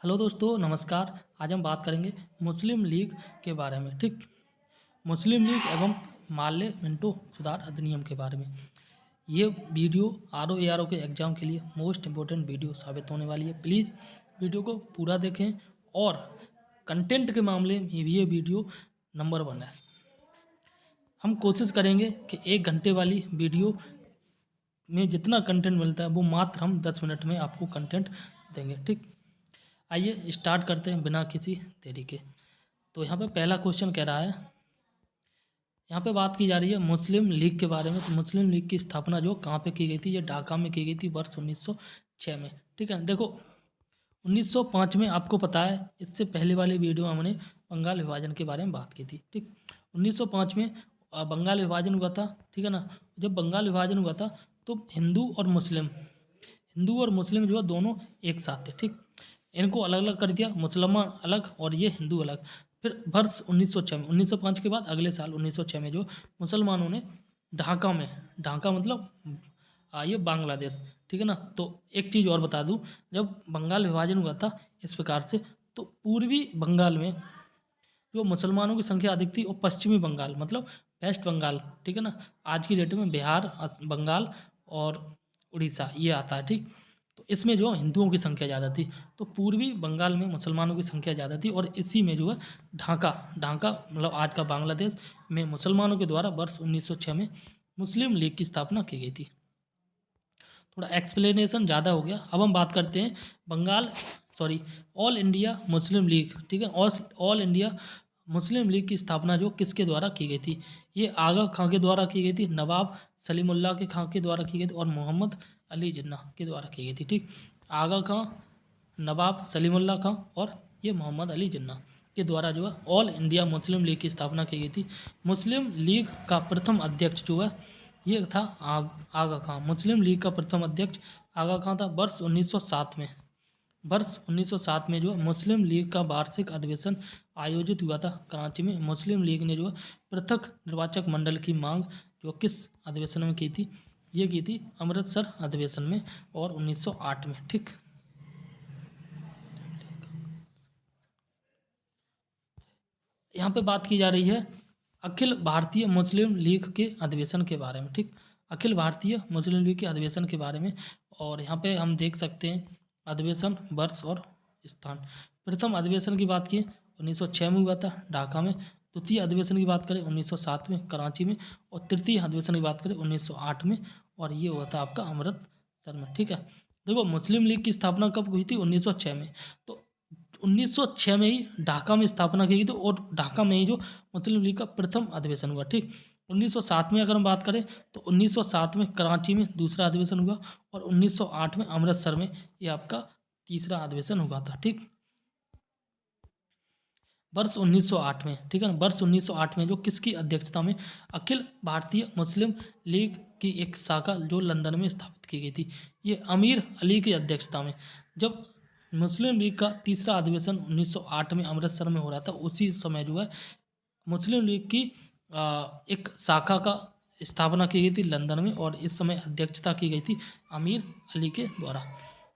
Hello दोस्तों, नमस्कार। आज हम बात करेंगे मुस्लिम लीग के बारे में। ठीक, मुस्लिम लीग एवं माल्य मिंटो सुधार अधिनियम के बारे में। ये video R O A R O के एग्ज़ाम के लिए मोस्ट इम्पोर्टेंट वीडियो साबित होने वाली है। प्लीज़ वीडियो को पूरा देखें और कंटेंट के मामले में भी ये वीडियो नंबर 1 है। हम कोशिश करेंगे कि 1 घंटे वाली वीडियो में जितना कंटेंट मिलता है वो मात्र हम 10 मिनट में आपको कंटेंट देंगे। ठीक, आइए स्टार्ट करते हैं बिना किसी देरी के। तो यहाँ पे पहला क्वेश्चन कह रहा है, यहाँ पे बात की जा रही है मुस्लिम लीग के बारे में। तो मुस्लिम लीग की स्थापना जो कहाँ पे की गई थी, ये ढाका में की गई थी वर्ष 1906 में। ठीक है, देखो 1905 में आपको पता है, इससे पहले वाली वीडियो में हमने बंगाल विभाजन के बारे में बात की थी। ठीक, 1905 में बंगाल विभाजन हुआ था। ठीक है ना, जब बंगाल विभाजन हुआ था तो हिंदू और मुस्लिम जो है दोनों एक साथ थे। ठीक, इनको अलग अलग कर दिया, मुसलमान अलग और ये हिंदू अलग। फिर वर्ष 1906 में, 1905 के बाद अगले साल 1906 में जो मुसलमानों ने ढाका मतलब ये बांग्लादेश। ठीक है ना, तो एक चीज़ और बता दूं, जब बंगाल विभाजन हुआ था इस प्रकार से, तो पूर्वी बंगाल में जो मुसलमानों की संख्या अधिक थी और पश्चिमी बंगाल मतलब वेस्ट बंगाल, ठीक है ना, आज की डेट में बिहार, बंगाल और उड़ीसा ये आता है। ठीक, तो इसमें जो हिंदुओं की संख्या ज़्यादा थी, तो पूर्वी बंगाल में मुसलमानों की संख्या ज़्यादा थी और इसी में जो है ढाका ढाका मतलब आज का बांग्लादेश में मुसलमानों के द्वारा वर्ष 1906 में मुस्लिम लीग की स्थापना की गई थी। थोड़ा एक्सप्लेनेशन ज़्यादा हो गया। अब हम बात करते हैं ऑल इंडिया मुस्लिम लीग। ठीक है, ऑल इंडिया मुस्लिम लीग की स्थापना जो किसके द्वारा की गई थी, ये आगा खां के द्वारा की गई थी, नवाब सलीमुल्लाह के खां के द्वारा की गई थी और मोहम्मद अली जिन्ना के द्वारा की गई थी। ठीक, आगा खां, नवाब सलीमुल्लाह खां और ये मोहम्मद अली जिन्ना के द्वारा जो है ऑल इंडिया मुस्लिम लीग की स्थापना की गई थी। मुस्लिम लीग का प्रथम अध्यक्ष जो है ये था आगा खां। मुस्लिम लीग का प्रथम अध्यक्ष आगा खां था। वर्ष 1907 में जो मुस्लिम लीग का वार्षिक अधिवेशन आयोजित हुआ था कराची में। मुस्लिम लीग ने जो पृथक निर्वाचक मंडल की मांग जो किस अधिवेशन में की थी, ये की थी अमृतसर अधिवेशन में और 1908 में। ठीक, यहाँ पे बात की जा रही है अखिल भारतीय मुस्लिम लीग के अधिवेशन के बारे में। ठीक, अखिल भारतीय मुस्लिम लीग के अधिवेशन के बारे में, और यहाँ पे हम देख सकते हैं अधिवेशन वर्ष और स्थान। प्रथम अधिवेशन की बात की 1906 में हुआ था ढाका में। द्वितीय अधिवेशन की बात करें 1907 में कराची में, और तृतीय अधिवेशन की बात करें 1908 में, और ये हुआ था आपका अमृतसर में। ठीक है, देखो मुस्लिम लीग की स्थापना कब हुई थी, 1906 में। तो 1906 में ही ढाका में स्थापना की गई थी और ढाका में ही जो मुस्लिम लीग का प्रथम अधिवेशन हुआ। ठीक, 1907 में अगर हम बात करें तो 1907 में कराची में दूसरा अधिवेशन हुआ और 1908 में अमृतसर में ये आपका तीसरा अधिवेशन हुआ था। ठीक, वर्ष 1908 में, ठीक है ना, वर्ष 1908 में जो किसकी अध्यक्षता में, अखिल भारतीय मुस्लिम लीग की एक शाखा जो लंदन में स्थापित की गई थी, ये अमीर अली की अध्यक्षता में। जब मुस्लिम लीग का तीसरा अधिवेशन 1908 में अमृतसर में हो रहा था, उसी समय जो है मुस्लिम लीग की एक शाखा का स्थापना की गई थी लंदन में, और इस समय अध्यक्षता की गई थी अमीर अली के द्वारा।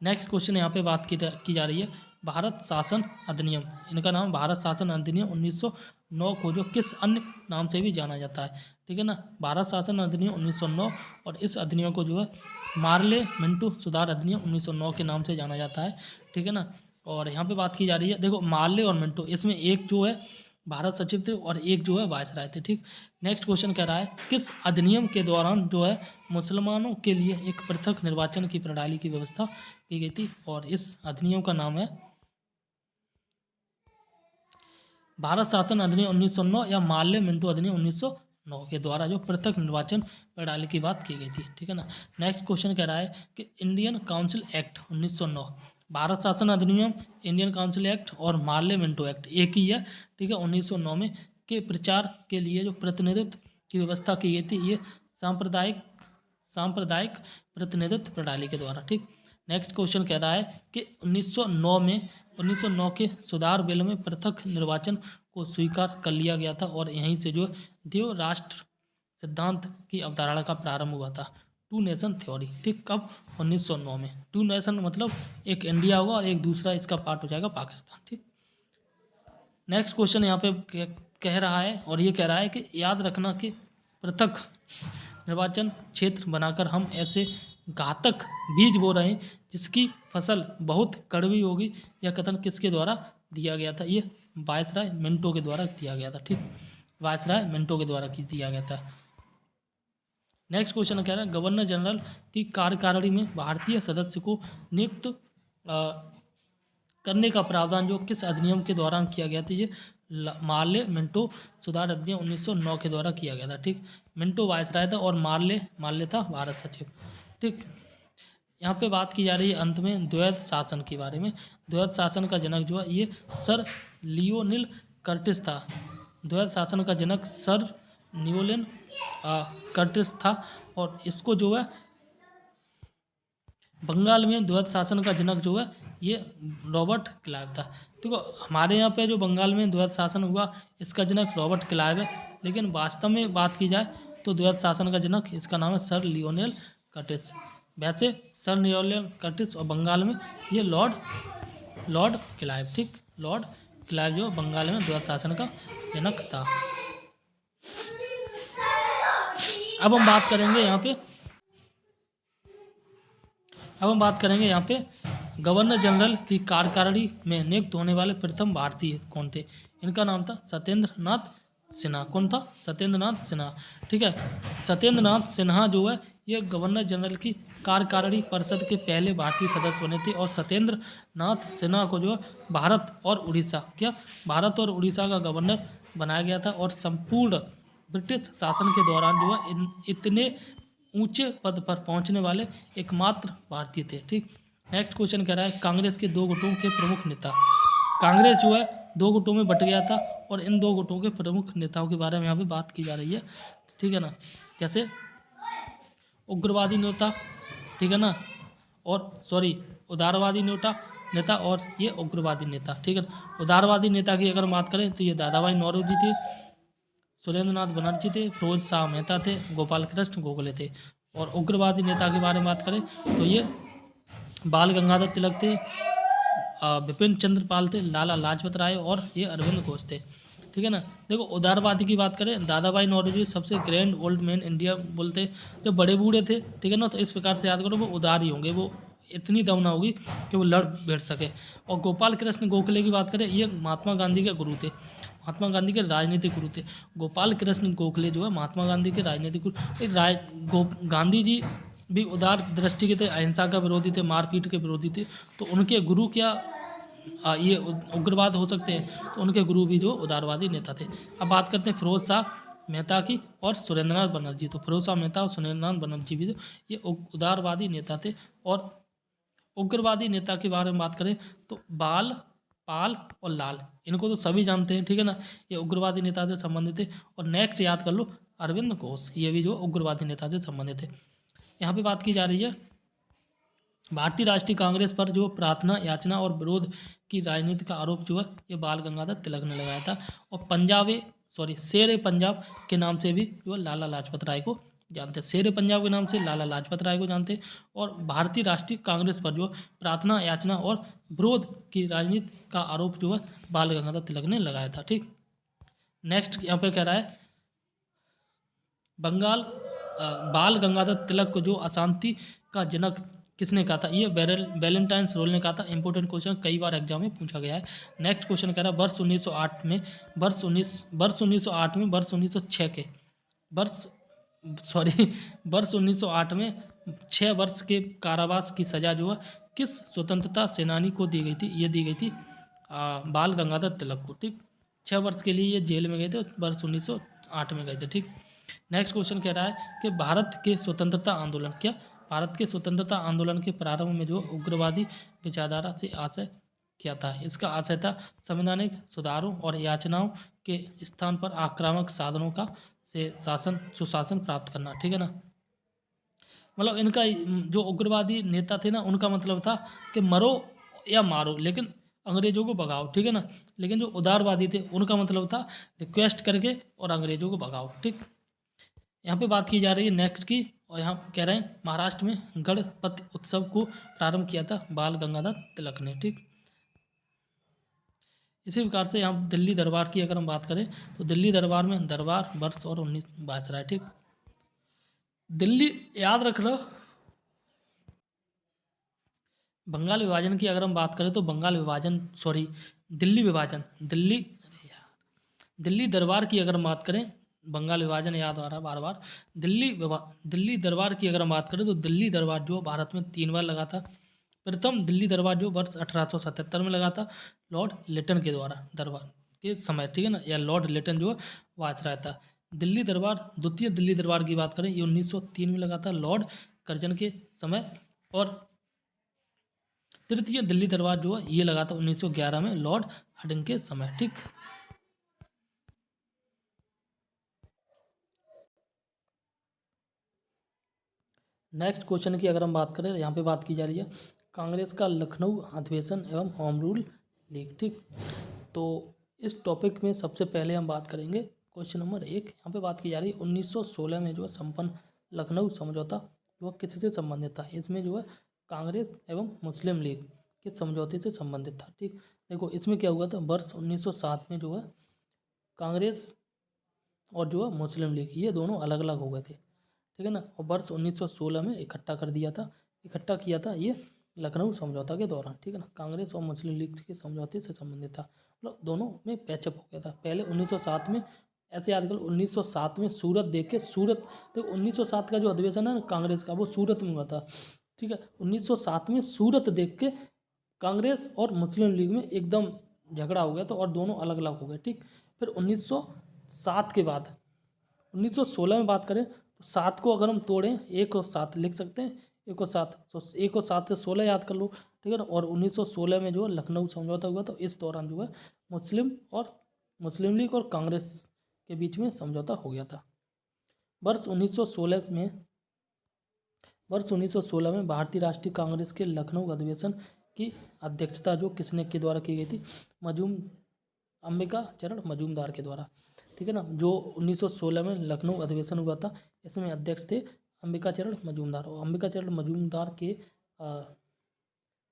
नेक्स्ट क्वेश्चन यहाँ पे बात की जा रही है भारत शासन अधिनियम। इनका नाम भारत शासन अधिनियम 1909 को जो किस अन्य नाम से भी जाना जाता है, ठीक है ना, भारत शासन अधिनियम 1909, और इस अधिनियम को जो है मार्ले मिंटो सुधार अधिनियम 1909 के नाम से जाना जाता है। ठीक है ना, और यहाँ पे बात की जा रही है, देखो मार्ले और मिंटो, इसमें एक जो है भारत सचिव थे और एक जो है वायसराय थे। ठीक, नेक्स्ट क्वेश्चन कह रहा है किस अधिनियम के दौरान जो है मुसलमानों के लिए एक पृथक निर्वाचन की प्रणाली की व्यवस्था की गई थी, और इस अधिनियम का नाम है भारत शासन अधिनियम 1909 या माल्य मिंटो अधिनियम 1909 के द्वारा जो पृथक निर्वाचन प्रणाली की बात की गई थी। ठीक है ना, नेक्स्ट क्वेश्चन कह रहा है कि इंडियन काउंसिल एक्ट 1909, भारत शासन अधिनियम, इंडियन काउंसिल एक्ट और माल्य मिंटो एक्ट एक ही है। ठीक है, 1909 में के प्रचार के लिए जो प्रतिनिधित्व की व्यवस्था की गई थी, ये सांप्रदायिक प्रतिनिधित्व प्रणाली के द्वारा। ठीक, नेक्स्ट क्वेश्चन कह रहा है कि 1909 के सुधार बिल में पृथक निर्वाचन को स्वीकार कर लिया गया था, और यहीं से जो देव राष्ट्र सिद्धांत की अवधारणा का प्रारंभ हुआ था। टू नेशन थ्योरी, ठीक, कब? 1909 में। टू नेशन मतलब एक इंडिया होगा और एक दूसरा इसका पार्ट हो जाएगा पाकिस्तान, ठीक। नेक्स्ट क्वेश्चन यहाँ पे कह रहा है, और ये कह रहा है कि याद रखना कि पृथक निर्वाचन क्षेत्र बनाकर हम ऐसे घातक बीज बो रहे हैं जिसकी फसल बहुत कड़वी होगी। यह कथन किसके द्वारा दिया गया था? ये वायसराय मिंटो के द्वारा दिया गया था, ठीक, वायसराय मिंटो के द्वारा दिया गया था। नेक्स्ट क्वेश्चन कह रहा है गवर्नर जनरल की कार्यकारिणी में भारतीय सदस्य को नियुक्त करने का प्रावधान जो किस अधिनियम के दौरान किया गया था? ये मार्ले मिंटो सुधार अधिनियम 1909 के द्वारा किया गया था, ठीक। मिंटो वायसराय था और मार्ले था भारत सचिव, ठीक। यहाँ पे बात की जा रही है अंत में द्वैध शासन के बारे में। द्वैध शासन का जनक जो है ये सर लियोनिल कर्टिस था। द्वैध शासन का जनक सर लियोनिल कर्टिस था, और इसको जो है बंगाल में द्वैध शासन का जनक जो है ये रॉबर्ट क्लाइव था। देखो हमारे यहाँ पे जो बंगाल में द्वैध शासन हुआ इसका जनक रॉबर्ट क्लाइव है, लेकिन वास्तव में बात की जाए तो द्वैध शासन का जनक इसका नाम है सर लियोनिल कर्टिस। वैसे सर लियोनिल कर्टिस और बंगाल में ये लॉर्ड क्लाइव, ठीक, लॉर्ड क्लाइव जो बंगाल में द्वैध शासन का जनक था। अब हम बात करेंगे यहाँ पे गवर्नर जनरल की कार्यकारिणी में नियुक्त होने वाले प्रथम भारतीय कौन थे? इनका नाम था सत्येंद्र नाथ सिन्हा। कौन था? सत्येंद्र नाथ सिन्हा, ठीक है। सत्येंद्र नाथ सिन्हा जो है ये गवर्नर जनरल की कार्यकारिणी परिषद के पहले भारतीय सदस्य बने थे, और सत्येंद्र नाथ सिन्हा को जो है भारत और उड़ीसा का गवर्नर बनाया गया था, और संपूर्ण ब्रिटिश शासन के दौरान जो है इतने ऊंचे पद पर पहुंचने वाले एकमात्र भारतीय थे, ठीक। नेक्स्ट क्वेश्चन कह रहा है कांग्रेस के दो गुटों के प्रमुख नेता। कांग्रेस जो है दो गुटों में बट गया था, और इन दो गुटों के प्रमुख नेताओं के बारे में यहाँ पे बात की जा रही है, ठीक है ना। जैसे उग्रवादी नेता, ठीक है ना, और उदारवादी नेता और ये उग्रवादी नेता, ठीक है। उदारवादी नेता की अगर बात करें तो ये दादाभाई नौरोजी थे, सुरेंद्रनाथ बनर्जी थे, फिरोज शाह मेहता थे, गोपाल कृष्ण गोखले थे। और उग्रवादी नेता के बारे में बात करें तो ये बाल गंगाधर तिलक थे, विपिन चंद्र पाल थे, लाला लाजपत राय और ये अरविंद घोष थे, ठीक है ना। देखो उदारवादी की बात करें दादाभाई नौरोजी सबसे ग्रैंड ओल्ड मैन इंडिया बोलते, जो बड़े बूढ़े थे, ठीक है ना, तो इस प्रकार से याद करो वो उदार ही होंगे, वो इतनी दम ना होगी कि वो लड़ बैठ सके। और गोपाल कृष्ण गोखले की बात करें ये महात्मा गांधी के गुरु थे, महात्मा गांधी के राजनीतिक गुरु थे। गोपाल कृष्ण गोखले जो है महात्मा गांधी के राजनीतिक गुरु। गांधी जी भी उदार दृष्टि के थे, अहिंसा का विरोधी थे, मारपीट के विरोधी थे, तो उनके गुरु क्या ये उग्रवाद हो सकते हैं? तो उनके गुरु भी जो उदारवादी नेता थे। अब बात करते हैं फिरोज शाह मेहता की और सुरेंद्रनाथ बनर्जी। तो फिरोज शाह मेहता और सुरेंद्रनाथ बनर्जी भी जो ये उदारवादी नेता थे। और उग्रवादी नेता के बारे में बात करें तो बाल, पाल और लाल, इनको तो सभी जानते हैं, ठीक है ना, ये उग्रवादी नेता से संबंधित थे। और नेक्स्ट याद कर लो अरविंद घोष, ये भी जो उग्रवादी नेता से संबंधित थे। यहाँ पे बात की जा रही है भारतीय राष्ट्रीय कांग्रेस पर जो प्रार्थना याचना और विरोध की राजनीति का आरोप जो है ये बाल गंगाधर तिलक ने लगाया था। और शेर पंजाब के नाम से भी जो है लाला लाजपत राय को जानते हैं, शेर पंजाब के नाम से लाला लाजपत राय को जानते हैं। और भारतीय राष्ट्रीय कांग्रेस पर जो प्रार्थना याचना और विरोध की राजनीति का आरोप जो है बाल गंगाधर तिलक ने लगाया था, ठीक। नेक्स्ट यहाँ पे कह रहा है बाल गंगाधर तिलक को जो अशांति का जनक किसने कहा था? ये वैलेंटाइन रोल ने कहा था। इंपॉर्टेंट क्वेश्चन कई बार एग्जाम में पूछा गया है। नेक्स्ट क्वेश्चन कह रहा है वर्ष 1908 में वर्ष 1908 में 6 वर्ष के कारावास की सजा जो है किस स्वतंत्रता सेनानी को दी गई थी? ये दी गई थी बाल गंगाधर तिलक को, ठीक। 6 वर्ष के लिए ये जेल में गए थे, वर्ष 1908 में गए थे, ठीक। नेक्स्ट क्वेश्चन कह रहा है कि भारत के स्वतंत्रता आंदोलन के प्रारंभ में जो उग्रवादी विचारधारा से आशय क्या था? इसका आशय था संवैधानिक सुधारों और याचनाओं के स्थान पर आक्रामक साधनों का से सुशासन प्राप्त करना, ठीक है ना। मतलब इनका जो उग्रवादी नेता थे ना उनका मतलब था कि मरो या मारो लेकिन अंग्रेजों को भगाओ, ठीक है ना। लेकिन जो उदारवादी थे उनका मतलब था रिक्वेस्ट करके और अंग्रेजों को भगाओ, ठीक। यहाँ पे बात की जा रही है नेक्स्ट की और यहाँ कह रहे हैं महाराष्ट्र में गणपति उत्सव को प्रारंभ किया था बाल गंगाधर तिलक ने। ठीक, इसी प्रकार से यहाँ दिल्ली दरबार की अगर हम बात करें तो दिल्ली दरबार में दरबार वर्ष और 19 वायसराय। ठीक, दिल्ली याद रखना, बंगाल विभाजन की अगर हम बात करें तो बंगाल विभाजन दिल्ली विभाजन दिल्ली दरबार की अगर हम बात करें, बंगाल विभाजन याद आ रहा है बार बार। दिल्ली दरबार की अगर हम बात करें तो दिल्ली दरबार जो भारत में 3 बार लगा था। प्रथम दिल्ली दरबार जो वर्ष 1877 में लगा था लॉर्ड लिटन के द्वारा दरबार के समय। ठीक है ना, या लॉर्ड लिटन जो वायसराय था। दिल्ली दरबार द्वितीय दिल्ली दरबार की बात करें ये 1903 में लगा था लॉर्ड कर्जन के समय। और तृतीय दिल्ली दरबार जो है ये लगा था 1911 में लॉर्ड हार्डिंग के समय। ठीक, नेक्स्ट क्वेश्चन की अगर हम बात करें, यहाँ पे बात की जा रही है कांग्रेस का लखनऊ अधिवेशन एवं होम रूल लीग। ठीक, तो इस टॉपिक में सबसे पहले हम बात करेंगे क्वेश्चन नंबर 1। यहाँ पे बात की जा रही है 1916 में जो है संपन्न लखनऊ समझौता जो किससे संबंधित था। इसमें जो है कांग्रेस एवं मुस्लिम लीग के समझौते से संबंधित था। ठीक, देखो इसमें क्या हुआ था, वर्ष 1907 में जो है कांग्रेस और जो है मुस्लिम लीग ये दोनों अलग अलग हो गए थे। ठीक है ना, और वर्ष 1916 में इकट्ठा किया था ये लखनऊ समझौता के दौरान। ठीक है ना, कांग्रेस और मुस्लिम लीग के समझौते से संबंधित था, मतलब दोनों में पैचअप हो गया था। पहले 1907 में ऐसे याद कर 1907 में सूरत देख के तो 1907 का जो अधिवेशन है ना कांग्रेस का वो सूरत में हुआ था। ठीक है, 1907 में सूरत देख के कांग्रेस और मुस्लिम लीग में एकदम झगड़ा हो गया था और दोनों अलग अलग हो गए। ठीक, फिर 1907 के बाद 1916 में बात करें तो 7 को अगर हम तोड़ें 1 और 7 लिख सकते हैं, 1 और 7 तो 1 और 7 से 16 याद कर लो। ठीक है ना, और 1916 में जो है लखनऊ समझौता हुआ तो इस दौरान जो है मुस्लिम लीग और कांग्रेस के बीच में समझौता हो गया था। वर्ष 1916 में भारतीय राष्ट्रीय कांग्रेस के लखनऊ अधिवेशन की अध्यक्षता जो किसने के द्वारा की गई थी, अंबिका चरण मजूमदार के द्वारा। ठीक है ना, जो 1916 में लखनऊ अधिवेशन हुआ था इसमें अध्यक्ष थे अंबिका चरण मजूमदार, और अंबिका चरण मजूमदार के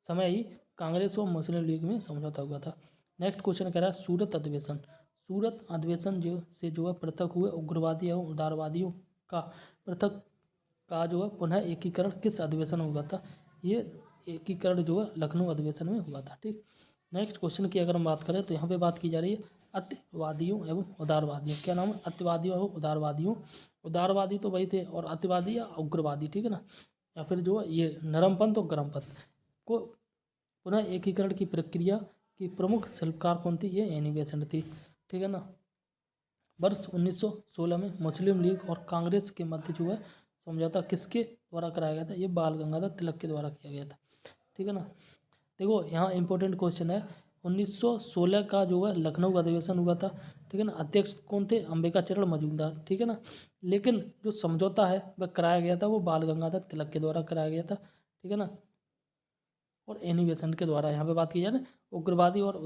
समय ही कांग्रेस और मुस्लिम लीग में समझौता हुआ था। नेक्स्ट क्वेश्चन कह रहा है सूरत अधिवेशन जो है पृथक हुए उग्रवादी एवं उदारवादियों का जो है पुनः एकीकरण किस अधिवेशन में हुआ था। ये एकीकरण जो है लखनऊ अधिवेशन में हुआ था। ठीक, नेक्स्ट क्वेश्चन की अगर हम बात करें तो यहाँ पे बात की जा रही है अतिवादियों एवं उदारवादियों। क्या नाम है, अतिवादियों एवं उदारवादियों। उदारवादी तो वही थे और अतिवादी या उग्रवादी। ठीक है ना, या फिर जो है ये नरमपंथ और गरमपंथ को पुनः एकीकरण की प्रक्रिया की प्रमुख शिल्पकार कौन थी, ये एनी बेसेंट थी। ठीक है ना, वर्ष 1916 में मुस्लिम लीग और कांग्रेस के मध्य जो है समझौता किसके द्वारा कराया गया था, ये बाल गंगाधर तिलक के द्वारा किया गया था। ठीक है ना, देखो यहाँ इंपॉर्टेंट क्वेश्चन है 1916 का जो है लखनऊ अधिवेशन हुआ था। ठीक है ना, अध्यक्ष कौन थे, अंबिका चरण मजूमदार। ठीक है ना, लेकिन जो समझौता है वह कराया गया था वो बाल गंगाधर तिलक के द्वारा कराया गया था। ठीक है ना, और एनी बेसेंट के द्वारा। यहाँ पे बात की जाए ना उग्रवादी और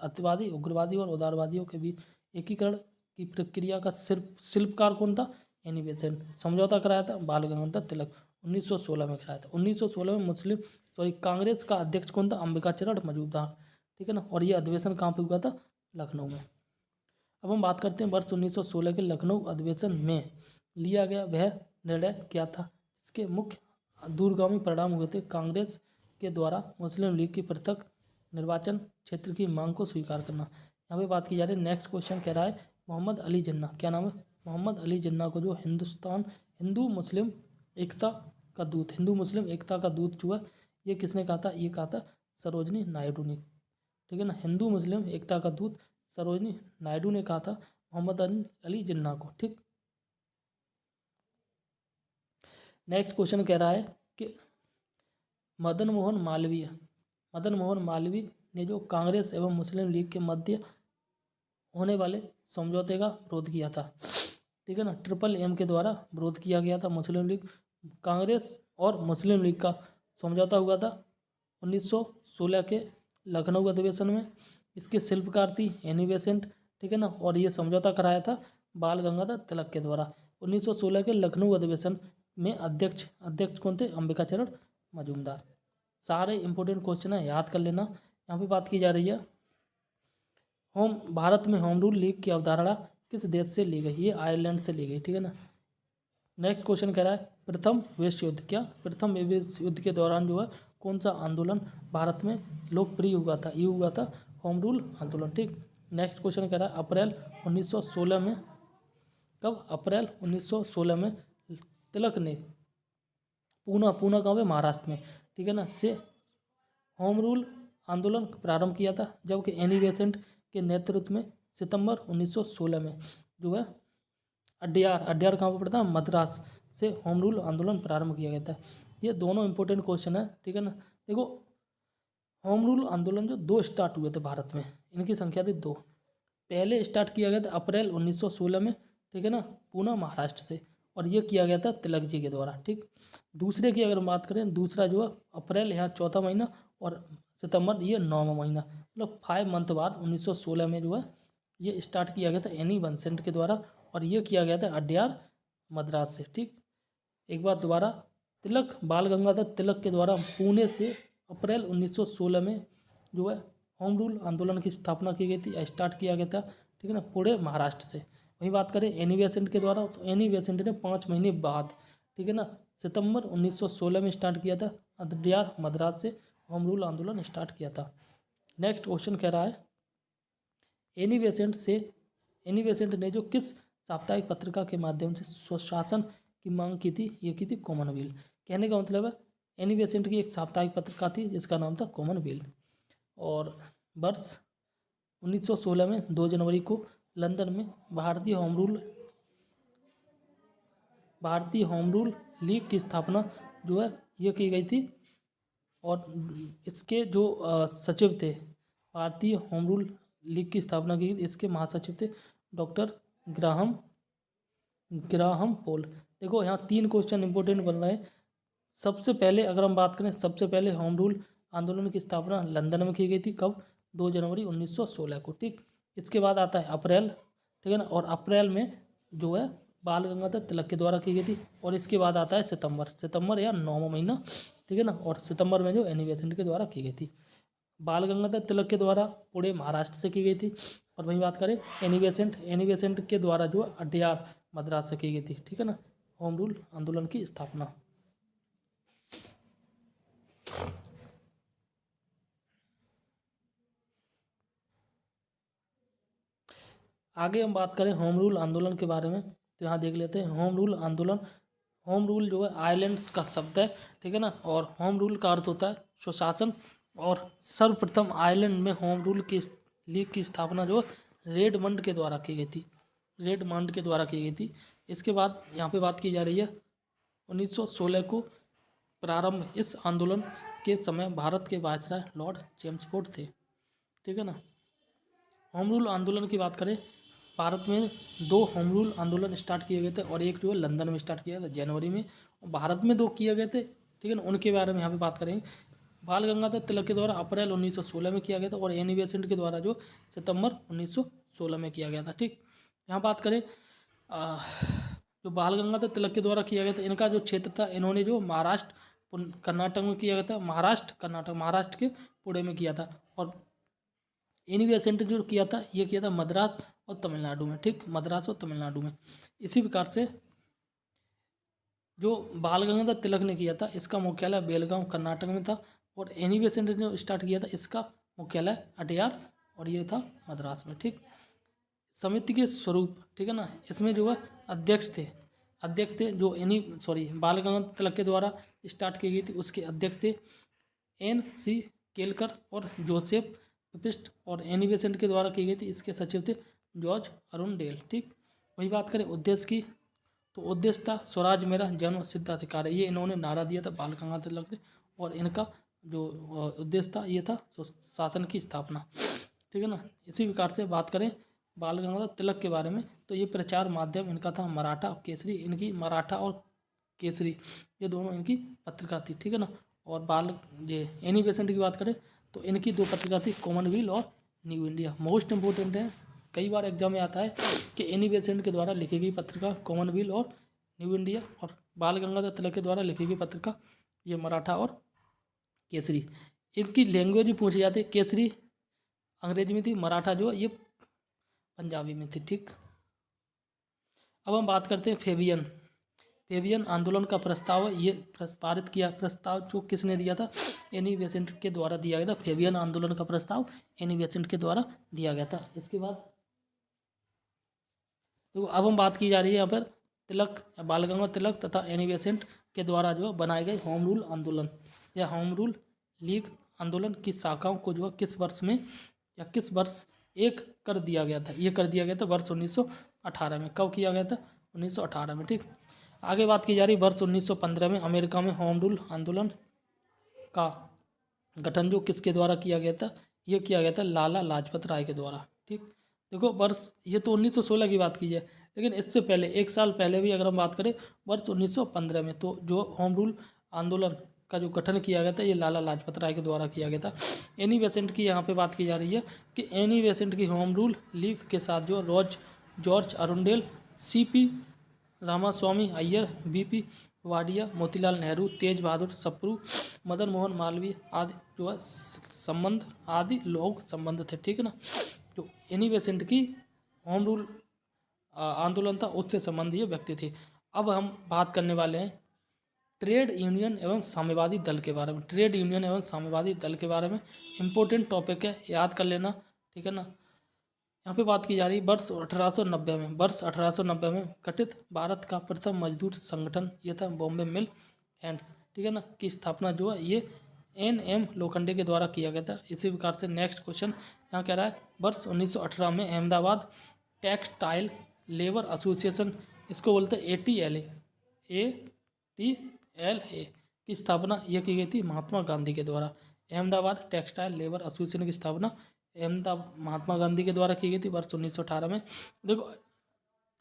अतिवादी उग्रवादी और उदारवादियों के बीच एकीकरण की प्रक्रिया का शिल्पकार कौन था, एनी बेसेंट। समझौता कराया था बाल गंगाधर तिलक 1916 में कराया था। 1916 में कांग्रेस का अध्यक्ष कौन था, अंबिका चरण मजूमदार। ठीक है ना, और ये अधिवेशन कहाँ पे हुआ था, लखनऊ में। अब हम बात करते हैं वर्ष 1916 के लखनऊ अधिवेशन में लिया गया वह निर्णय क्या था। इसके मुख्य दूरगामी परिणाम हुए थे कांग्रेस के द्वारा मुस्लिम लीग की पृथक निर्वाचन क्षेत्र की मांग को स्वीकार करना। यहाँ पे बात की जा रही है, नेक्स्ट क्वेश्चन कह रहा है मोहम्मद अली जिन्ना। क्या नाम है, मोहम्मद अली जिन्ना को जो हिंदू मुस्लिम एकता का दूत जो है ये किसने कहा था, ये कहा था सरोजनी नायडू ने। ठीक है ना, हिंदू मुस्लिम एकता का दूत सरोजनी नायडू ने कहा था मोहम्मद अली जिन्ना को। ठीक, नेक्स्ट क्वेश्चन कह रहा है कि मदन मोहन मालवीय ने जो कांग्रेस एवं मुस्लिम लीग के मध्य होने वाले समझौते का विरोध किया था। ठीक है ना, MMM के द्वारा विरोध किया गया था मुस्लिम लीग कांग्रेस और मुस्लिम लीग का समझौता हुआ था 1916 के लखनऊ अधिवेशन में। इसके शिल्पकार थी एनी बेसेंट। ठीक है ना, और ये समझौता कराया था बाल गंगाधर तिलक के द्वारा। 1916 के लखनऊ अधिवेशन में अध्यक्ष अध्यक्ष कौन थे? अंबिकाचरण मजूमदार। सारे इंपॉर्टेंट क्वेश्चन है, याद कर लेना। यहाँ पे बात की जा रही है भारत में होम रूल लीग की अवधारणा किस देश से ली गई? ये आयरलैंड से ली गई, ठीक है ना। नेक्स्ट क्वेश्चन कह रहा है प्रथम विश्व युद्ध, क्या प्रथम विश्व युद्ध के दौरान जो है कौन सा आंदोलन भारत में लोकप्रिय हुआ था? ये हुआ था होम रूल आंदोलन, ठीक। नेक्स्ट क्वेश्चन कह रहा है अप्रैल 1916 में, कब? अप्रैल 1916 में तिलक ने पूना कहाँ पे? महाराष्ट्र में, ठीक है ना, से होम रूल आंदोलन प्रारंभ किया था, जबकि एनी बेसेंट के नेतृत्व में सितंबर 1916 में जो है अड्यार कहाँ पर पड़ता है? मद्रास से होम रूल आंदोलन प्रारंभ किया गया था। ये दोनों इंपॉर्टेंट क्वेश्चन है, ठीक है ना। देखो होम रूल आंदोलन जो 2 स्टार्ट हुए थे भारत में, इनकी संख्या थी 2। पहले स्टार्ट किया गया था अप्रैल 1916 में, ठीक है ना, पूना महाराष्ट्र से, और ये किया गया था तिलक जी के द्वारा, ठीक। दूसरे की अगर बात करें, दूसरा जो है अप्रैल यहाँ 4वां महीना और सितंबर ये 9वां महीना, मतलब 5 मंथ बाद 1916 में जो है ये स्टार्ट किया गया था एनी बेसेंट के द्वारा, और ये किया गया था अड्यार मद्रास से, ठीक। एक बार दोबारा, तिलक बाल गंगाधर तिलक के द्वारा पुणे से अप्रैल 1916 में जो है होम रूल आंदोलन की स्थापना की गई थी, स्टार्ट किया गया था, ठीक है ना, पुणे महाराष्ट्र से। वहीं बात करें एनी बेसेंट के द्वारा, तो एनी बेसेंट ने 5 महीने बाद, ठीक है ना, सितंबर 1916 में स्टार्ट किया था, अड्यार मद्रास से होम रूल आंदोलन स्टार्ट किया था। नेक्स्ट क्वेश्चन कह रहा है एनी बेसेंट ने जो किस साप्ताहिक पत्रिका के माध्यम से स्वशासन की मांग की थी? ये की थी कॉमनवेल्थ। कहने का मतलब है एनी बेसेंट की एक साप्ताहिक पत्रिका थी जिसका नाम था कॉमनवेल्थ, और वर्ष 1916 में 2 जनवरी को लंदन में भारतीय होम रूल लीग की स्थापना जो है ये की गई थी, और इसके जो सचिव थे, भारतीय होम रूल लीग की स्थापना की, इसके महासचिव थे डॉक्टर ग्राहम पोल। देखो यहाँ 3 क्वेश्चन इंपॉर्टेंट बन रहे हैं। सबसे पहले अगर हम बात करें, सबसे पहले होम रूल आंदोलन की स्थापना लंदन में की गई थी, कब? 2 जनवरी 1916 को, ठीक। इसके बाद आता है अप्रैल, ठीक है ना, और अप्रैल में जो है बाल गंगाधर तिलक के द्वारा की गई थी, और इसके बाद आता है सितंबर या 9वां महीना, ठीक है ना, और सितंबर में जो एनी बेसेंट के द्वारा की गई थी। बाल गंगाधर तिलक के द्वारा पुणे महाराष्ट्र से की गई थी, और वहीं बात करें एनी बेसेंट के द्वारा जो अड्यार मद्रास से की गई थी, ठीक है ना, होम रूल आंदोलन की स्थापना। आगे हम बात करें होम रूल आंदोलन के बारे में, तो यहाँ देख लेते हैं होम रूल जो है आयरलैंड का शब्द है, ठीक है ना, और होम रूल का अर्थ होता है स्वशासन, और सर्वप्रथम आयरलैंड में होम रूल की लीग की स्थापना जो रेडमंड के द्वारा की गई थी। इसके बाद यहाँ पे बात की जा रही है 1916 को प्रारंभ, इस आंदोलन के समय भारत के वायसराय लॉर्ड चेम्सफोर्ड थे, ठीक है ना। होम रूल आंदोलन की बात करें, भारत में 2 होम रूल आंदोलन स्टार्ट किए गए थे, और एक जो है लंदन में स्टार्ट किया था जनवरी में, और भारत में 2 किए गए थे, ठीक है ना। उनके बारे में यहाँ पे बात करेंगे। बाल गंगाधर तिलक के द्वारा अप्रैल 1916 में किया गया था, और एनी बेसेंट के द्वारा जो सितंबर 1916 में किया गया था, ठीक। यहाँ बात करें जो बाल गंगाधर तिलक के द्वारा किया गया था, इनका जो क्षेत्र था, इन्होंने जो कर्नाटक में किया गया था, महाराष्ट्र के पुणे में किया था, और एनी बेसेंट जो किया था ये किया था मद्रास और तमिलनाडु में, ठीक, मद्रास और तमिलनाडु में। इसी प्रकार से जो बाल गंगाधर तिलक ने किया था, इसका मुख्यालय बेलगांव कर्नाटक में था, और एनी बेसेंट ने जो स्टार्ट किया था, इसका मुख्यालय अड्यार और ये था मद्रास में, ठीक। समिति के स्वरूप, ठीक है ना, इसमें जो है अध्यक्ष थे जो बाल गंगाधर तिलक के द्वारा स्टार्ट की गई थी, उसके अध्यक्ष थे N.C. केलकर और जोसेफ पिस्ट, और एनी बेसेंट के द्वारा की गई थी, इसके सचिव थे जॉर्ज अरुणडेल, ठीक। वही बात करें उद्देश्य की, तो उद्देश्य था स्वराज मेरा जन्म सिद्ध अधिकार है, ये इन्होंने नारा दिया था बाल गंगाधर तिलक ने, और इनका जो उद्देश्य था ये था शासन की स्थापना, ठीक है ना। इसी प्रकार से बात करें बाल गंगाधर तिलक के बारे में, तो ये प्रचार माध्यम इनका था मराठा और केसरी, इनकी मराठा और केसरी ये दोनों इनकी पत्रिका थी, ठीक है ना। और ये एनी बेसेंट की बात करें तो इनकी 2 पत्रिका थी, कॉमनवेल्थ और न्यू इंडिया। मोस्ट इंपोर्टेंट है, कई बार एग्जाम में आता है कि एनी बेसेंट के द्वारा लिखी गई पत्रिका कॉमनवेल्थ और न्यू इंडिया, और बाल गंगाधर तिलक के द्वारा लिखी गई पत्रिका ये मराठा और केसरी। इनकी लैंग्वेज भी पूछी जाती है, केसरी अंग्रेजी में थी, मराठा जो है ये पंजाबी में थी। ठीक, अब हम बात करते हैं फेबियन। फेबियन आंदोलन का प्रस्ताव है, ये पारित किया प्रस्ताव जो किसने दिया था, एनी बेसेंट के द्वारा दिया गया था। फेबियन आंदोलन का प्रस्ताव एनी बेसेंट के द्वारा दिया गया था। इसके बाद तो अब हम बात की जा रही है यहाँ पर तिलक, बाल गंगाधर तिलक तथा एनी बेसेंट के द्वारा जो है बनाए गए होम रूल आंदोलन या होम रूल लीग आंदोलन की शाखाओं को जो है किस वर्ष में या किस वर्ष एक कर दिया गया था। ये कर दिया गया था वर्ष 1918 में। कब किया गया था? 1918 में। ठीक, आगे बात की जा रही वर्ष 1915 में अमेरिका में होम रूल आंदोलन का गठन जो किसके द्वारा किया गया था? ये किया गया था लाला लाजपत राय के द्वारा। ठीक, देखो वर्ष ये तो 1916 की बात की है, लेकिन इससे पहले 1 साल पहले भी अगर हम बात करें वर्ष 1915 में, तो जो होम रूल आंदोलन का जो गठन किया गया था ये लाला लाजपत राय के द्वारा किया गया था। एनी बेसेंट की यहाँ पे बात की जा रही है कि एनी बेसेंट की होम रूल लीग के साथ जो George Arundale, CP Ramaswamy Iyer, BP Wadia, Motilal Nehru, Tej Bahadur Sapru, Madan Mohan Malaviya आदि जो है संबंध आदि लोग संबंध थे। ठीक है ना, जो एनी बेसेंट की होम रूल आंदोलन था उससे संबंधित व्यक्ति थे। अब हम बात करने वाले हैं ट्रेड यूनियन एवं साम्यवादी दल के बारे में। ट्रेड यूनियन एवं साम्यवादी दल के बारे में इम्पोर्टेंट टॉपिक है, याद कर लेना। ठीक है ना, यहाँ पे बात की जा रही वर्ष 1890 में। वर्ष 1890 में गठित भारत का प्रथम मजदूर संगठन ये था बॉम्बे मिल हैंड्स। ठीक है ना, की स्थापना जो है ये NM लोखंडे के द्वारा किया गया था। इसी प्रकार से नेक्स्ट क्वेश्चन यहाँ कह रहा है वर्ष 1918 में अहमदाबाद टेक्सटाइल लेबर एसोसिएशन, इसको बोलते हैं ATLA की स्थापना यह की गई थी महात्मा गांधी के द्वारा। अहमदाबाद टेक्सटाइल लेबर एसोसिएशन की स्थापना महात्मा गांधी के द्वारा की गई थी वर्ष 1918 में। देखो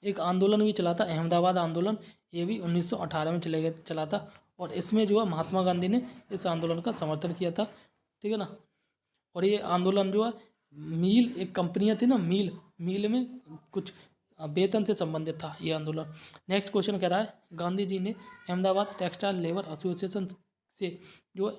एक आंदोलन भी चला था अहमदाबाद आंदोलन, ये भी 1918 में चला था, और इसमें जो है महात्मा गांधी ने इस आंदोलन का समर्थन किया था। ठीक है ना, और ये आंदोलन जो है मील, एक कंपनियां थी ना मील में कुछ वेतन से संबंधित था ये आंदोलन। नेक्स्ट क्वेश्चन कह रहा है गांधी जी ने अहमदाबाद टेक्सटाइल लेबर एसोसिएशन से जो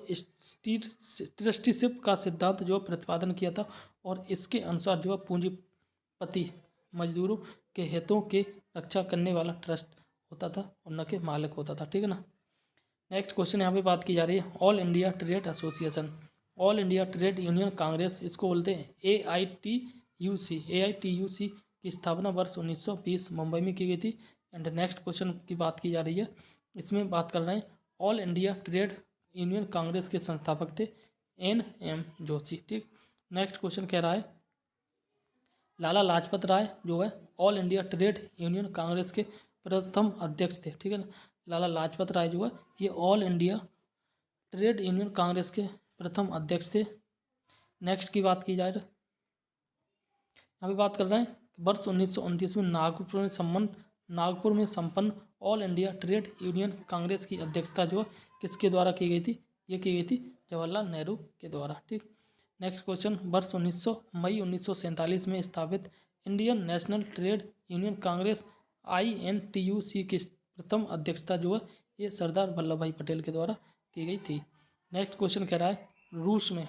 ट्रस्टीशिप का सिद्धांत जो प्रतिपादन किया था, और इसके अनुसार जो पूंजीपति मजदूरों के हितों की रक्षा करने वाला ट्रस्ट होता था और न के मालिक होता था। ठीक है ना, नेक्स्ट क्वेश्चन यहाँ पे बात की जा रही है all India trade association, all India trade union Congress, इसको बोलते हैं AITUC की स्थापना वर्ष 1920 मुंबई में की गई थी। एंड नेक्स्ट क्वेश्चन की बात की जा रही है, इसमें बात कर रहे हैं all India trade union Congress के संस्थापक थे NM जोशी। ठीक, नेक्स्ट क्वेश्चन कह रहा है लाला लाजपत राय जो है all India trade union Congress के प्रथम अध्यक्ष थे। ठीक है ना, लाला लाजपत राय जो है ये all India trade union Congress के प्रथम अध्यक्ष थे। नेक्स्ट की बात की जाए तो यहाँ पे बात कर रहे हैं वर्ष 1929 में नागपुर में संपन्न all India trade union Congress की अध्यक्षता जो किसके द्वारा की गई थी? ये की गई थी जवाहरलाल नेहरू के द्वारा। ठीक, नेक्स्ट क्वेश्चन वर्ष मई 1947 में स्थापित Indian national trade union Congress INTUC की प्रथम अध्यक्षता जो है ये सरदार वल्लभ भाई पटेल के द्वारा की गई थी। नेक्स्ट क्वेश्चन कह रहा है रूस में,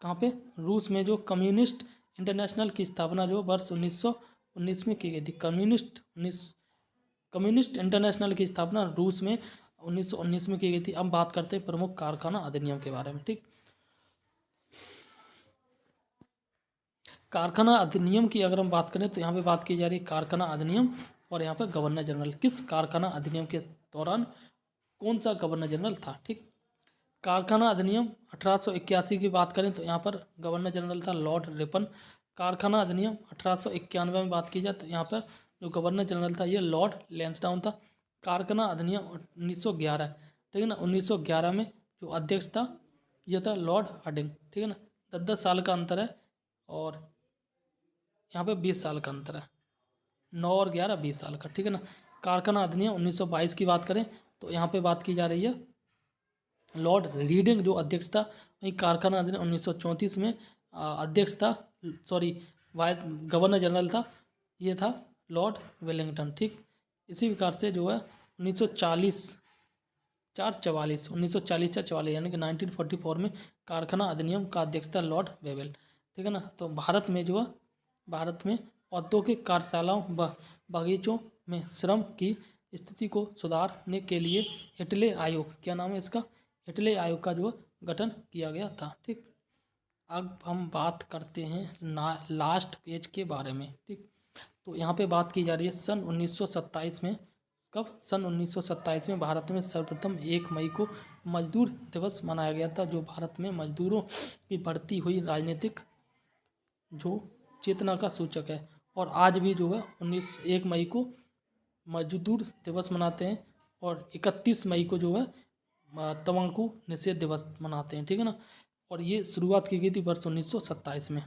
कहाँ पे? रूस में जो कम्युनिस्ट इंटरनेशनल की स्थापना जो वर्ष 1919 में की गई थी। कम्युनिस्ट इंटरनेशनल की स्थापना रूस में 1919 में की गई थी। अब बात करते हैं प्रमुख कारखाना अधिनियम के बारे में। ठीक, कारखाना अधिनियम की अगर हम बात करें तो यहाँ पे बात की जा रही है कारखाना अधिनियम, और यहाँ पे गवर्नर जनरल। किस कारखाना अधिनियम के दौरान कौन सा गवर्नर जनरल था? ठीक, कारखाना अधिनियम 1881 की बात करें तो यहाँ पर गवर्नर जनरल था लॉर्ड रिपन। कारखाना अधिनियम 1891 में बात की जाए तो यहाँ पर जो गवर्नर जनरल था ये लॉर्ड लैंसडाउन था। कारखाना अधिनियम 1911, ठीक है ना, 1911 में जो अध्यक्ष था ये था लॉर्ड हार्डिंग। ठीक है ना, 10-10 साल का अंतर है, और यहाँ पे 20 साल का अंतर है, 9 और 11 20 साल का। ठीक है ना, कारखाना अधिनियम 1922 की बात करें तो यहाँ पे बात की जा रही है लॉर्ड रीडिंग जो अध्यक्ष था। वहीं कारखाना अधिनियम 1934 में अध्यक्ष था, सॉरी गवर्नर जनरल था, ये था लॉर्ड वेलिंगटन। ठीक, इसी प्रकार से जो है 1940 444 1940 444 यानी कि 1944 में कारखाना अधिनियम का अध्यक्षता लॉर्ड वेवेल। ठीक है ना। तो भारत में जो है, भारत में औद्योगिक कार्यशालाओं व बागीचों में श्रम की स्थिति को सुधारने के लिए इटले आयोग, क्या नाम है इसका, इटले आयोग का जो गठन किया गया था। ठीक, अब हम बात करते हैं लास्ट पेज के बारे में। ठीक, तो यहाँ पे बात की जा रही है सन 1927 में, कब, सन 1927 में भारत में सर्वप्रथम 1 मई को मजदूर दिवस मनाया गया था, जो भारत में मजदूरों की बढ़ती हुई राजनीतिक जो चेतना का सूचक है। और आज भी जो है 1 मई को मजदूर दिवस मनाते हैं, और 31 मई को जो है तंबाकू निषेध दिवस मनाते हैं। ठीक है ना। और ये शुरुआत की गई थी वर्ष 1927 में।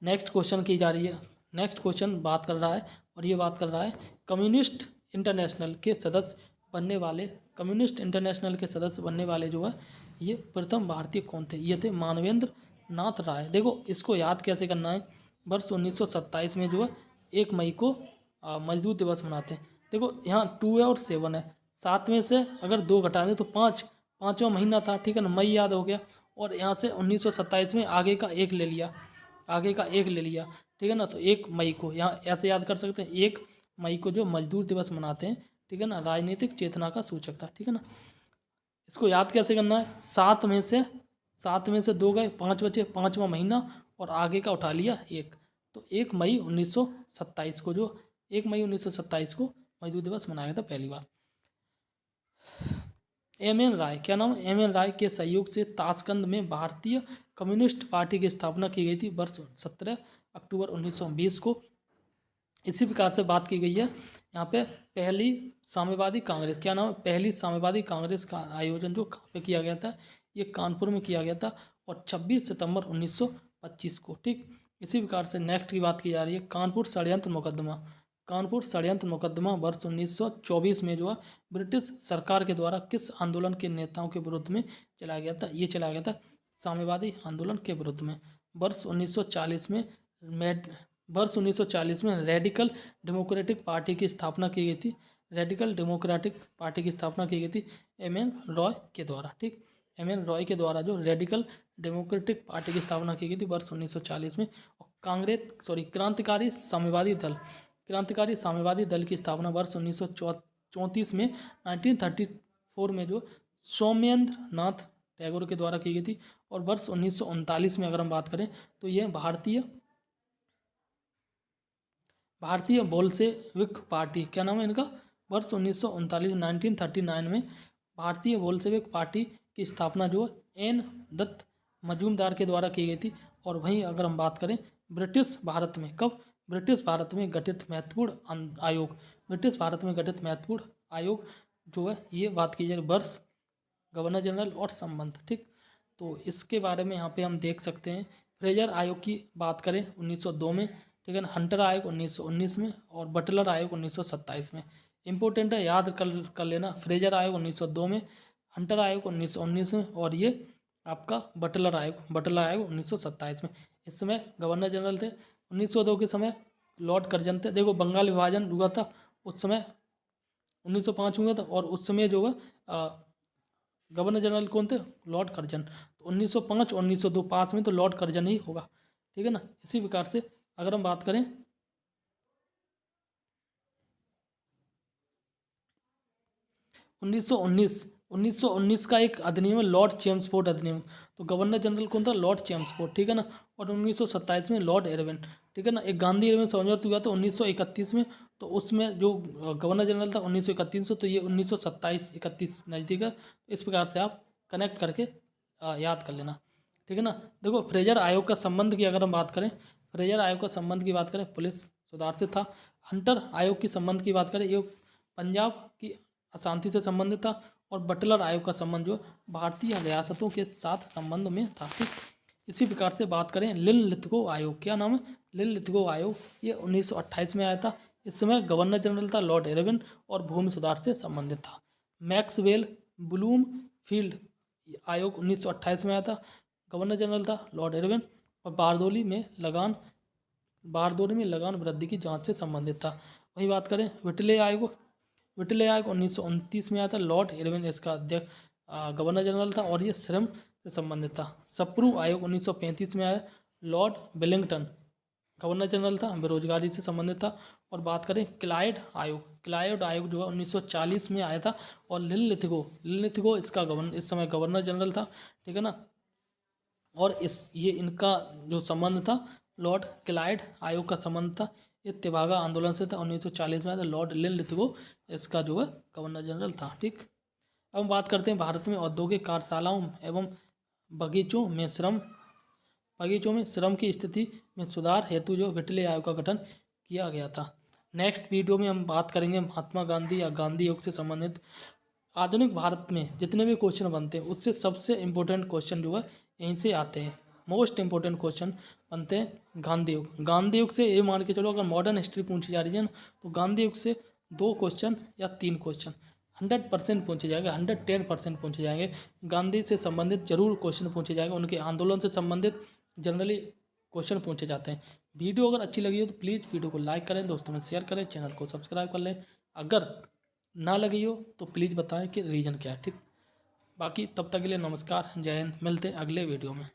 नेक्स्ट क्वेश्चन की जा रही है, नेक्स्ट क्वेश्चन बात कर रहा है, और ये बात कर रहा है कम्युनिस्ट इंटरनेशनल के सदस्य बनने वाले, कम्युनिस्ट इंटरनेशनल के सदस्य बनने वाले जो है ये प्रथम भारतीय कौन थे। ये थे मानवेंद्र नाथ राय। देखो इसको याद कैसे करना है, वर्ष 1927 में जो है 1 मई को मजदूर दिवस मनाते हैं। देखो यहाँ 2 है और 7 है, 7 में से अगर 2 घटा दें तो 5, 5वां महीना था। ठीक है ना, मई याद हो गया, और यहाँ से 1927 में आगे का 1 ले लिया, आगे का 1 ले लिया। ठीक है ना। तो 1 मई को यहाँ ऐसे याद कर सकते हैं, 1 मई को जो मजदूर दिवस मनाते हैं। ठीक है ना, राजनीतिक चेतना का सूचक था। ठीक है ना। इसको याद कैसे करना है, 7 में से 2 गए, 5 बचे, 5वां महीना और आगे का उठा लिया 1, तो 1 मई 1927 को जो 1 मई 1927 को मजदूर दिवस मनाया गया था पहली बार। एम.एन. राय, क्या नाम है, एम.एन. राय के सहयोग से ताशकंद में भारतीय कम्युनिस्ट पार्टी की स्थापना की गई थी वर्ष 17 अक्टूबर 1920 को। इसी प्रकार से बात की गई है यहाँ पे पहली साम्यवादी कांग्रेस, क्या नाम है, पहली साम्यवादी कांग्रेस का आयोजन जो कहाँ पे किया गया था, ये कानपुर में किया गया था, और 26 सितंबर 1925 को। ठीक, इसी प्रकार से नेक्स्ट की बात की जा रही है कानपुर षड्यंत्र मुकदमा। कानपुर षड्यंत्र मुकदमा वर्ष 1924 में जो है ब्रिटिश सरकार के द्वारा किस आंदोलन के नेताओं के विरुद्ध में चलाया गया था, ये चलाया गया था साम्यवादी आंदोलन के विरुद्ध में। वर्ष 1940 में रेडिकल डेमोक्रेटिक पार्टी की स्थापना की गई थी, रेडिकल डेमोक्रेटिक पार्टी की स्थापना की गई थी एम.एन. रॉय के द्वारा। ठीक, एम.एन. रॉय के द्वारा जो रेडिकल डेमोक्रेटिक पार्टी की स्थापना की गई थी वर्ष 1940 में। और क्रांतिकारी साम्यवादी दल की स्थापना वर्ष 1934 में 1934 में जो सौम्येंद्र नाथ टैगोर के द्वारा की गई थी। और वर्ष 1939 में अगर हम बात करें तो यह भारतीय बोल्शेविक पार्टी, क्या नाम है इनका, वर्ष 1939 में भारतीय बोल्शेविक पार्टी की स्थापना जो एन दत्त मजूमदार के द्वारा की गई थी। और वहीं अगर हम बात करें ब्रिटिश भारत में, कब, ब्रिटिश भारत में गठित महत्वपूर्ण आयोग, ब्रिटिश भारत में गठित महत्वपूर्ण आयोग जो है ये बात की जाए वर्ष, गवर्नर जनरल और संबंध। ठीक, तो इसके बारे में यहाँ पे हम देख सकते हैं। फ्रेजर आयोग की बात करें 1902 में, ठीक है ना, हंटर आयोग 1919 में, और बटलर आयोग 1927 में। इंपॉर्टेंट है, याद कर लेना, फ्रेजर आयोग 1902 में, हंटर आयोग 1919 में, और ये आपका बटलर आयोग 1927 में। इस समय गवर्नर जनरल थे। 1902 के समय लॉर्ड कर्जन थे। देखो बंगाल विभाजन हुआ था उस समय, 1905 हुआ था, और उस समय जो है गवर्नर जनरल कौन थे, लॉर्ड कर्जन। तो 1905 और 1902 पास में तो लॉर्ड कर्जन ही होगा। ठीक है ना। इसी प्रकार से अगर हम बात करें 1919 का एक अधिनियम है लॉर्ड चेम्सफोर्ड अधिनियम। तो गवर्नर जनरल कौन था, लॉर्ड चेम्सफोर्ड। ठीक है ना। और 1927 में लॉर्ड इरविन। ठीक है ना। एक गांधी इरविन समझौता हुआ था 1931 में, तो उसमें जो गवर्नर जनरल था 1931 में, तो ये 1927-31 नज़दीक है। इस प्रकार से आप कनेक्ट करके याद कर लेना। ठीक है ना। देखो फ्रेजर आयोग का संबंध की अगर हम बात करें, फ्रेजर आयोग का संबंध की बात करें पुलिस सुधार से था। हंटर आयोग की संबंध की बात करें ये पंजाब की अशांति से संबंधित था। और बटलर आयोग का संबंध जो भारतीय रियासतों के साथ संबंध में था। ठीक, इसी प्रकार से बात करें लिनलिथगो आयोग, क्या नाम है, लिनलिथगो आयोग, ये 1928 में आया था। इस समय गवर्नर जनरल था लॉर्ड इरविन और भूमि सुधार से संबंधित था। मैक्सवेल ब्लूमफील्ड आयोग 1928 में आया था, गवर्नर जनरल था लॉर्ड इरविन, और बारदोली में लगान वृद्धि की जांच से संबंधित था। वहीं बात करें विटले आयोग विटले आयोग 1929 में आया था, लॉर्ड इरविन इसका अध्यक्ष गवर्नर जनरल था और ये श्रम से संबंधित था। सप्रू आयोग 1935 में आया, लॉर्ड वेलिंगटन गवर्नर जनरल था, बेरोजगारी से संबंधित था। और बात करें क्लाइड आयोग जो है 1940 में आया था और लिलिथिगो इसका इस समय गवर्नर जनरल था, ठीक है ना। और ये इनका जो संबंध था लॉर्ड क्लाइड आयोग का संबंध था, ये तिभागा आंदोलन से था, 1940 में आया था। लॉर्ड लिलिथिगो इसका जो है गवर्नर जनरल था, ठीक। अब हम बात करते हैं भारत में औद्योगिक कार्यशालाओं एवं बगीचों में श्रम की स्थिति में सुधार हेतु जो विटले आयोग का गठन किया गया था। नेक्स्ट वीडियो में हम बात करेंगे महात्मा गांधी या गांधी योग से संबंधित आधुनिक भारत में जितने भी क्वेश्चन बनते हैं उससे सबसे इम्पोर्टेंट क्वेश्चन जो है यहीं से आते हैं। मोस्ट इम्पोर्टेंट क्वेश्चन बनते हैं गांधी युग से। ये मान के चलो अगर मॉडर्न हिस्ट्री पूछी जा रही है ना तो गांधी युग से 2 क्वेश्चन या 3 क्वेश्चन 100% पूछे जाएंगे, 110% पूछे जाएंगे। गांधी से संबंधित जरूर क्वेश्चन पूछे जाएंगे, उनके आंदोलन से संबंधित जनरली क्वेश्चन पूछे जाते हैं। वीडियो अगर अच्छी लगी हो तो प्लीज़ वीडियो को लाइक करें, दोस्तों में शेयर करें, चैनल को सब्सक्राइब कर लें। अगर ना लगी हो तो प्लीज़ बताएं कि रीज़न क्या है, ठीक। बाकी तब तक के लिए नमस्कार, जय हिंद, मिलते हैं अगले वीडियो में।